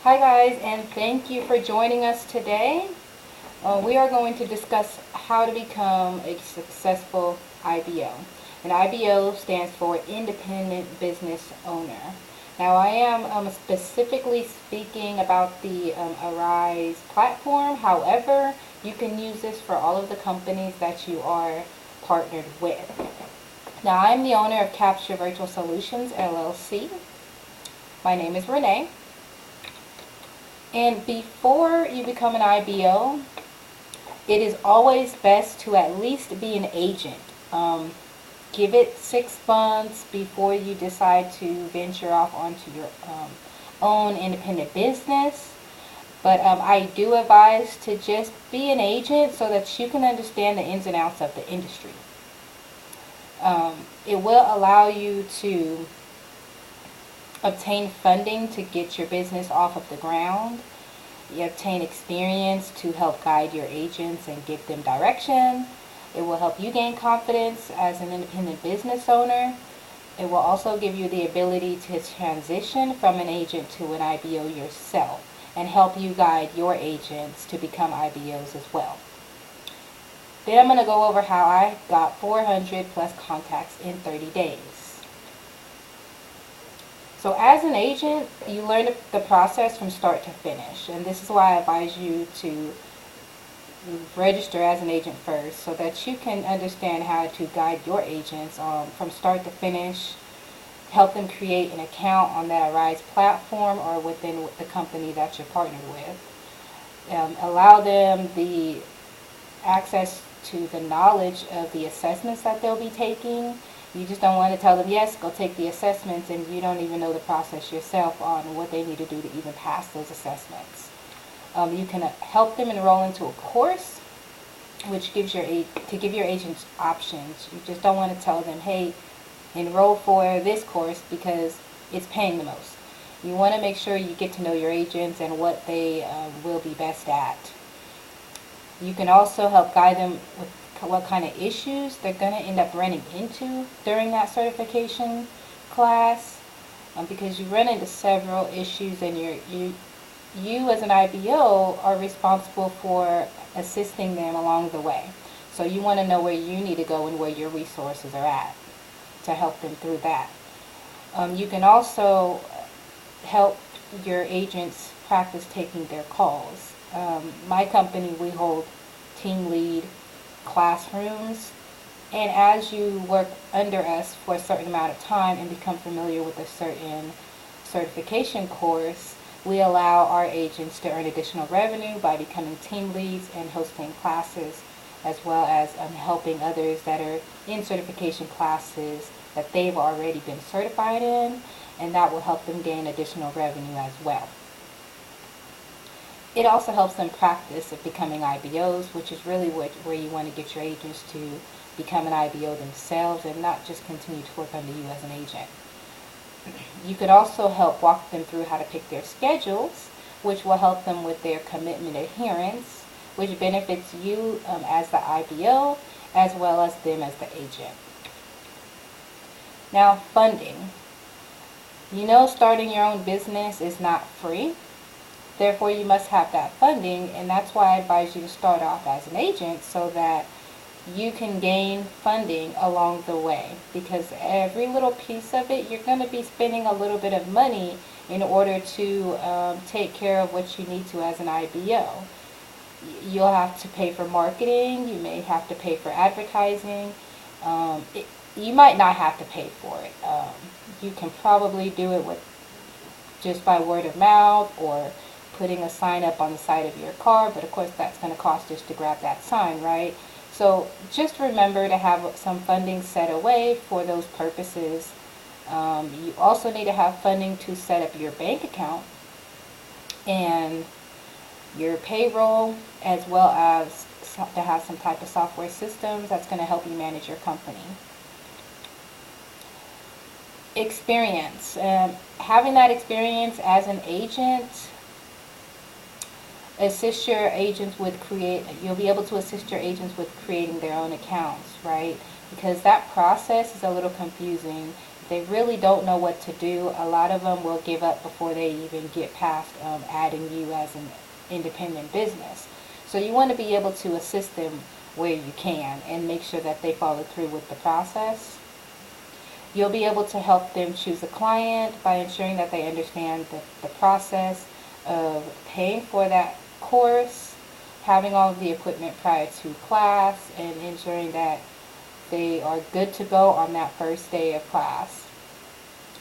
Hi guys, and thank you for joining us today. We are going to discuss how to become a successful IBO. And IBO stands for Independent Business Owner. Now I am specifically speaking about the Arise platform. However, you can use this for all of the companies that you are partnered with. Now I'm the owner of Capture Virtual Solutions LLC. My name is Renee. And before you become an IBO, it is always best to at least be an agent. Give it 6 months before you decide to venture off onto your own independent business. But I do advise to just be an agent so that you can understand the ins and outs of the industry. It will allow you to obtain funding to get your business off of the ground. You obtain experience to help guide your agents and give them direction. It will help you gain confidence as an independent business owner. It will also give you the ability to transition from an agent to an IBO yourself and help you guide your agents to become IBOs as well. Then I'm going to go over how I got 400 plus contacts in 30 days. So as an agent, you learn the process from start to finish, and this is why I advise you to register as an agent first so that you can understand how to guide your agents from start to finish, help them create an account on that Arise platform or within the company that you're partnered with. Allow them the access to the knowledge of the assessments that they'll be taking. You just don't want to tell them, yes, go take the assessments, and you don't even know the process yourself on what they need to do to even pass those assessments. You can help them enroll into a course, which gives to give your agents options. You just don't want to tell them, hey, enroll for this course because it's paying the most. You want to make sure you get to know your agents and what they will be best at. You can also help guide them with what kind of issues they're going to end up running into during that certification class, because you run into several issues, and you as an IBO are responsible for assisting them along the way. So you want to know where you need to go and where your resources are at to help them through that. You can also help your agents practice taking their calls. My company, we hold team lead classrooms, and as you work under us for a certain amount of time and become familiar with a certain certification course, we allow our agents to earn additional revenue by becoming team leads and hosting classes, as well as helping others that are in certification classes that they've already been certified in, and that will help them gain additional revenue as well. It also helps them practice of becoming IBOs, which is really where you want to get your agents to become an IBO themselves and not just continue to work under you as an agent. You could also help walk them through how to pick their schedules, which will help them with their commitment adherence, which benefits you as the IBO as well as them as the agent. Now, funding. You know, starting your own business is not free. Therefore, you must have that funding, and that's why I advise you to start off as an agent so that you can gain funding along the way, because every little piece of it, you're going to be spending a little bit of money in order to take care of what you need to as an IBO. You'll have to pay for marketing, you may have to pay for advertising, you might not have to pay for it. You can probably do it with just by word of mouth or putting a sign up on the side of your car, but of course that's going to cost just to grab that sign, right? So just remember to have some funding set away for those purposes. You also need to have funding to set up your bank account and your payroll, as well as to have some type of software systems that's going to help you manage your company. Experience. Having that experience as an agent assist your agents with you'll be able to assist your agents with creating their own accounts, right? Because that process is a little confusing. they really don't know what to do. A lot of them will give up before they even get past adding you as an independent business. So you want to be able to assist them where you can and make sure that they follow through with the process. You'll be able to help them choose a client by ensuring that they understand the process of paying for that course, having all of the equipment prior to class, and ensuring that they are good to go on that first day of class.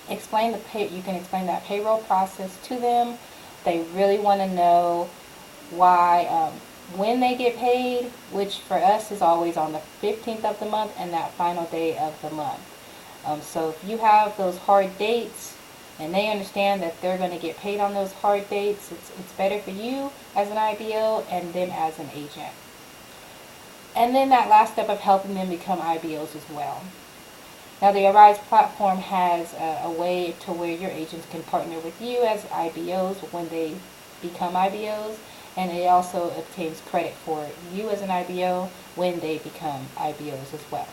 You can explain that payroll process to them. They really want to know why, when they get paid, which for us is always on the 15th of the month and that final day of the month. So if you have those hard dates and they understand that they're going to get paid on those hard dates, it's better for you as an IBO and them as an agent. And then that last step of helping them become IBOs as well. Now the Arise platform has a way to where your agents can partner with you as IBOs when they become IBOs, and it also obtains credit for you as an IBO when they become IBOs as well.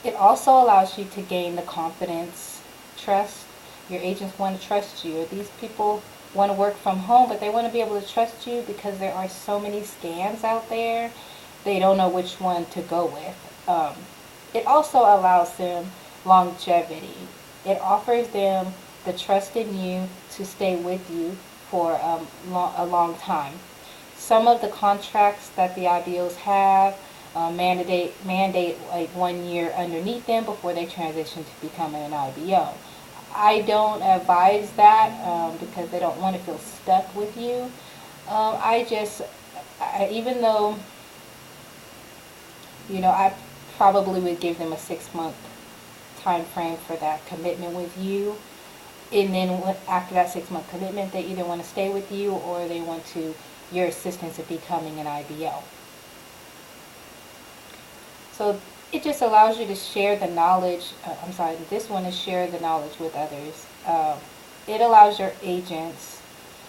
It also allows you to gain the confidence, trust. Your agents want to trust you. These people want to work from home, but they want to be able to trust you because there are so many scams out there. They don't know which one to go with. It also allows them longevity. It offers them the trust in you to stay with you for a long time. Some of the contracts that the IBOs have mandate like 1 year underneath them before they transition to becoming an IBO. I don't advise that because they don't want to feel stuck with you. Even though, I probably would give them a 6-month time frame for that commitment with you. And then after that 6-month commitment, they either want to stay with you or they want your assistance in becoming an IBO. So it just allows you to share the knowledge. This one is share the knowledge with others. It allows your agents,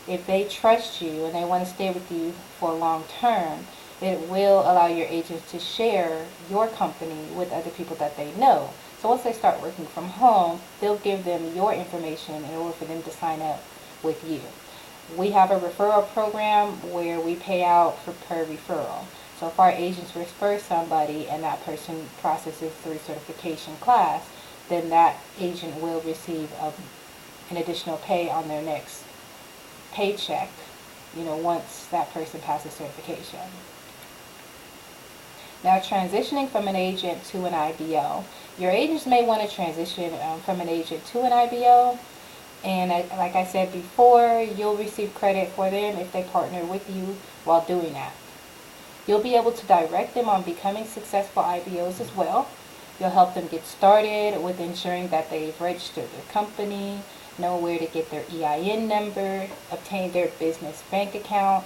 if they trust you and they want to stay with you for long term, it will allow your agents to share your company with other people that they know. So once they start working from home, they'll give them your information in order for them to sign up with you. We have a referral program where we pay out per referral. So if our agents refer somebody and that person processes through certification class, then that agent will receive an additional pay on their next paycheck, once that person passes certification. Now, transitioning from an agent to an IBO. Your agents may want to transition from an agent to an IBO, and like I said before, you'll receive credit for them if they partner with you while doing that. You'll be able to direct them on becoming successful IBOs as well. You'll help them get started with ensuring that they've registered their company, know where to get their EIN number, obtain their business bank account.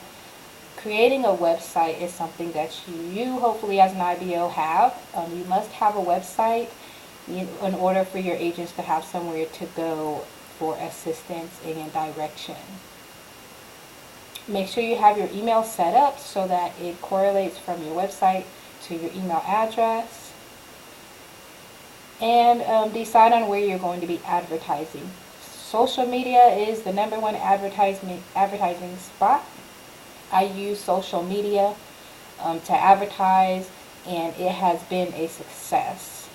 Creating a website is something that you hopefully as an IBO have. You must have a website in order for your agents to have somewhere to go for assistance and direction. Make sure you have your email set up so that it correlates from your website to your email address. And decide on where you're going to be advertising. Social media is the #1 advertising spot. I use social media to advertise, and it has been a success.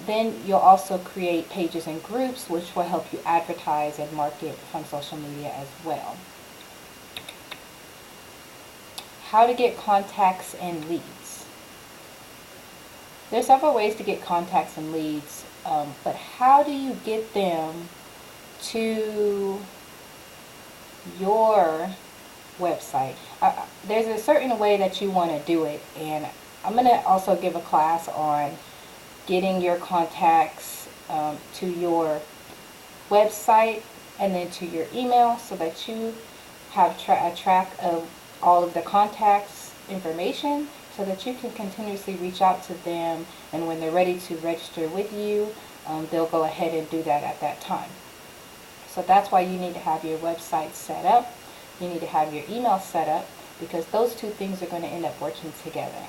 Then you'll also create pages and groups which will help you advertise and market from social media as well. How to get contacts and leads. There's several ways to get contacts and leads, but how do you get them to your website? There's a certain way that you want to do it, and I'm going to also give a class on getting your contacts to your website and then to your email so that you have a track of all of the contacts information so that you can continuously reach out to them, and when they're ready to register with you, they'll go ahead and do that at that time. So that's why you need to have your website set up. You need to have your email set up, because those two things are going to end up working together.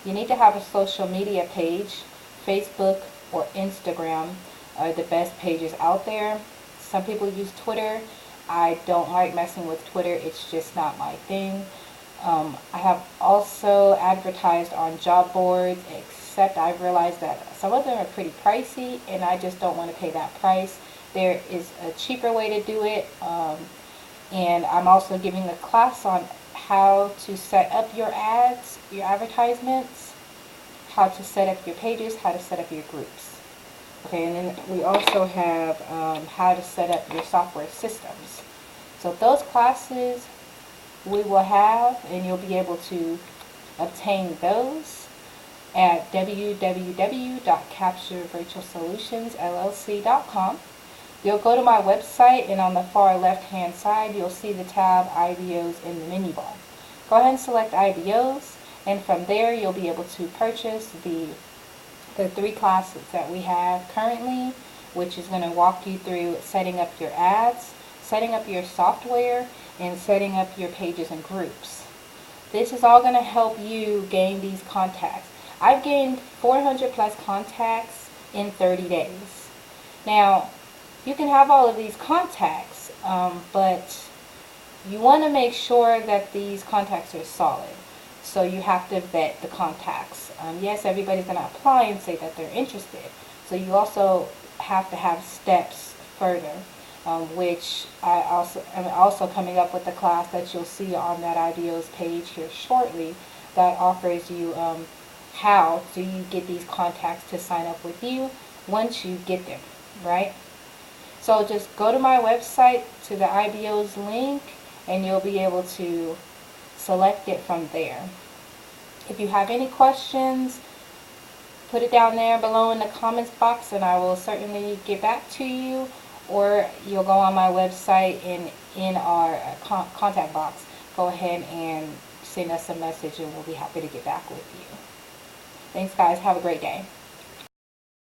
You need to have a social media page Facebook or Instagram are the best pages out there. Some people use Twitter. I don't like messing with Twitter. It's just not my thing. I have also advertised on job boards, except I've realized that some of them are pretty pricey and I just don't want to pay that price. There is a cheaper way to do it, and I'm also giving a class on how to set up your ads, your advertisements, how to set up your pages, how to set up your groups. Okay, and then we also have how to set up your software systems. So those classes we will have, and you'll be able to obtain those at www.capturevirtualsolutionsllc.com. You'll go to my website, and on the far left hand side you'll see the tab IBOs in the menu bar. Go ahead and select IBOs, and from there you'll be able to purchase the 3 classes that we have currently, which is going to walk you through setting up your ads, setting up your software, and setting up your pages and groups. This is all going to help you gain these contacts. I've gained 400 plus contacts in 30 days. Now, you can have all of these contacts, but you want to make sure that these contacts are solid. So you have to vet the contacts. Yes, everybody's going to apply and say that they're interested. So you also have to have steps further, which I'm also coming up with a class that you'll see on that IBO's page here shortly that offers you how do you get these contacts to sign up with you once you get them, right? So just go to my website to the IBO's link and you'll be able to select it from there. If you have any questions, put it down there below in the comments box and I will certainly get back to you, or you'll go on my website and in our contact box, go ahead and send us a message and we'll be happy to get back with you. Thanks guys, have a great day.